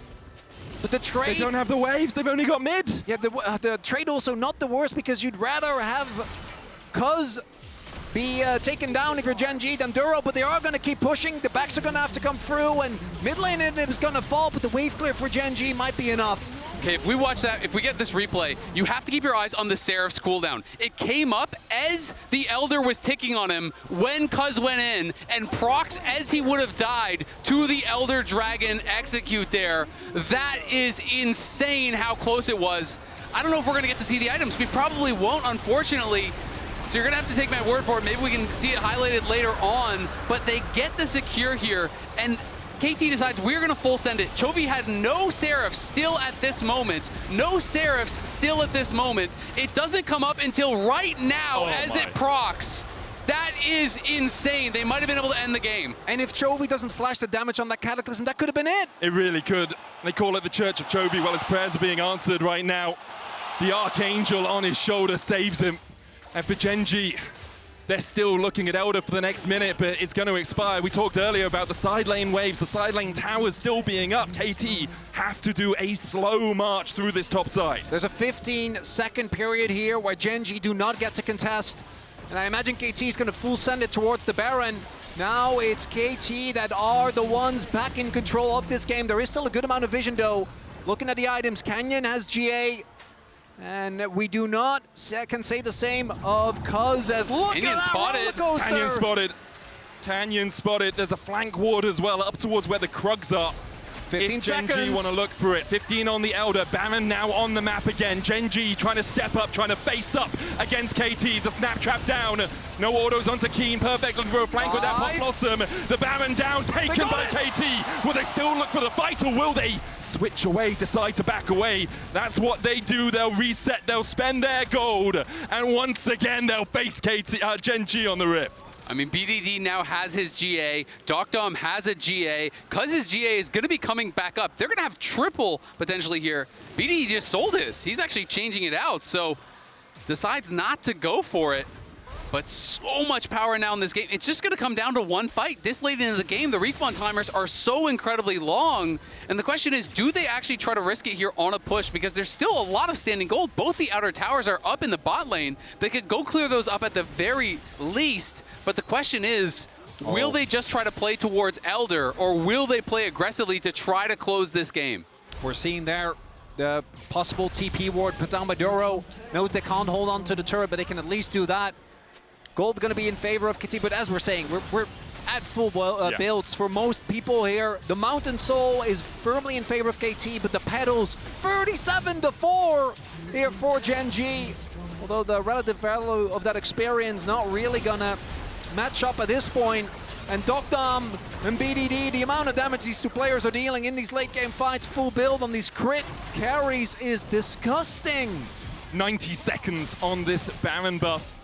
But the trade... They don't have the waves, they've only got mid. Yeah, the trade also not the worst, because you'd rather have Cuzz be taken down if you're Gen.G than Duro, but they are going to keep pushing. The backs are going to have to come through, and mid lane is going to fall, but the wave clear for Gen.G might be enough. Okay, if we watch that, if we get this replay, you have to keep your eyes on the Seraph's cooldown. It came up as the Elder was ticking on him when Cuzz went in, and procs as he would have died to the Elder Dragon execute there. That is insane how close it was. I don't know if we're going to get to see the items. We probably won't, unfortunately. So you're going to have to take my word for it. Maybe we can see it highlighted later on, but they get the secure here, and KT decides we're going to full send it. Chovy had no Seraphs still at this moment. No Seraphs still at this moment. It doesn't come up until right now as it procs. That is insane. They might have been able to end the game. And if Chovy doesn't flash the damage on that Cataclysm, that could have been it. It really could. They call it the Church of Chovy. Well, his prayers are being answered right now. The Archangel on his shoulder saves him. And for Gen.G, they're still looking at Elder for the next minute, but it's going to expire. We talked earlier about the side lane waves, the side lane towers still being up. KT have to do a slow march through this top side. There's a 15-second period here where Gen.G do not get to contest. And I imagine KT is going to full send it towards the Baron. Now it's KT that are the ones back in control of this game. There is still a good amount of vision, though. Looking at the items, Canyon has GA. And we do not can say the same of Cuzz, as look Canyon at that roller coaster. Canyon spotted. Canyon spotted. There's a flank ward as well up towards where the Krugs are. 15 if Gen.G seconds. want to look for it. 15 on the Elder. Baron now on the map again. Gen.G trying to step up, trying to face up against KT. The snap trap down. No autos onto Kiin. Perfect looking for a flank with that pop blossom. The Baron down, taken by KT. Will they still look for the fight, or will they switch away, decide to back away? That's what they do. They'll reset, they'll spend their gold, and once again they'll face Gen.G on the Rift. I mean, BDD now has his GA. deokdam has a GA. Cuzz's GA is going to be coming back up. They're going to have triple potentially here. BDD just sold his. He's actually changing it out, so decides not to go for it. But so much power now in this game. It's just going to come down to one fight. This late into the game, the respawn timers are so incredibly long. And the question is, do they actually try to risk it here on a push? Because there's still a lot of standing gold. Both the outer towers are up in the bot lane. They could go clear those up at the very least. But the question is, will they just try to play towards Elder, or will they play aggressively to try to close this game? We're seeing there the possible TP ward put down by Duro. Note they can't hold on to the turret, but they can at least do that. Gold going to be in favor of KT, but as we're saying, we're at full builds for most people here. The Mountain Soul is firmly in favor of KT, but the Petals 37-4 here for Gen.G. Although the relative value of that experience not really gonna match up at this point. And deokdam and BDD, the amount of damage these two players are dealing in these late game fights, full build on these crit carries is disgusting. 90 seconds on this Baron buff.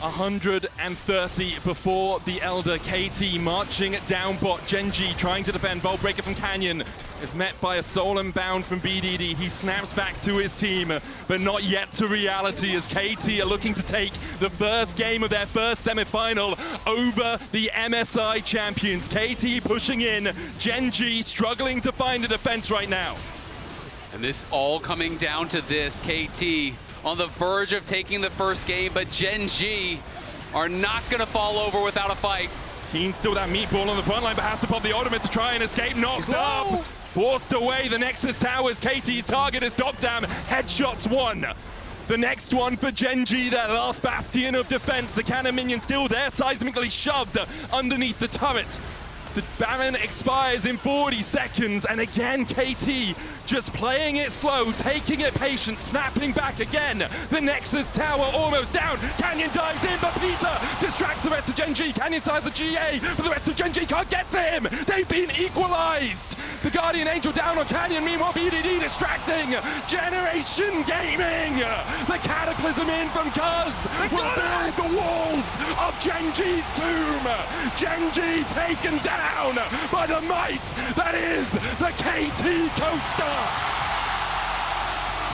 130 before the Elder. KT marching down bot. Gen.G trying to defend. Bolt breaker from Canyon is met by a soul and bound from BDD. He snaps back to his team, but not yet to reality, as KT are looking to take the first game of their first semi-final over the MSI champions. KT pushing in. Gen.G struggling to find a defense right now. And this all coming down to this. KT on the verge of taking the first game, but Gen.G are not going to fall over without a fight. Kiin still that meatball on the front line, but has to pop the ultimate to try and escape. Knocked up, forced away. The Nexus towers. KT's target is deokdam. Headshots one. The next one for Gen.G, that last bastion of defense. The cannon minion still there, seismically shoved underneath the turret. The Baron expires in 40 seconds, and again KT just playing it slow, taking it patient, snapping back again. The Nexus tower almost down. Canyon dives in, but Peter distracts attacks the rest of Gen.G. Canyon size the GA, but the rest of Gen.G can't get to him. They've been equalized. The Guardian Angel down on Canyon, meanwhile BDD distracting. Generation Gaming. The Cataclysm in from Cuzz will build the walls of Gen.G's tomb. Gen.G taken down by the might that is the KT Coaster.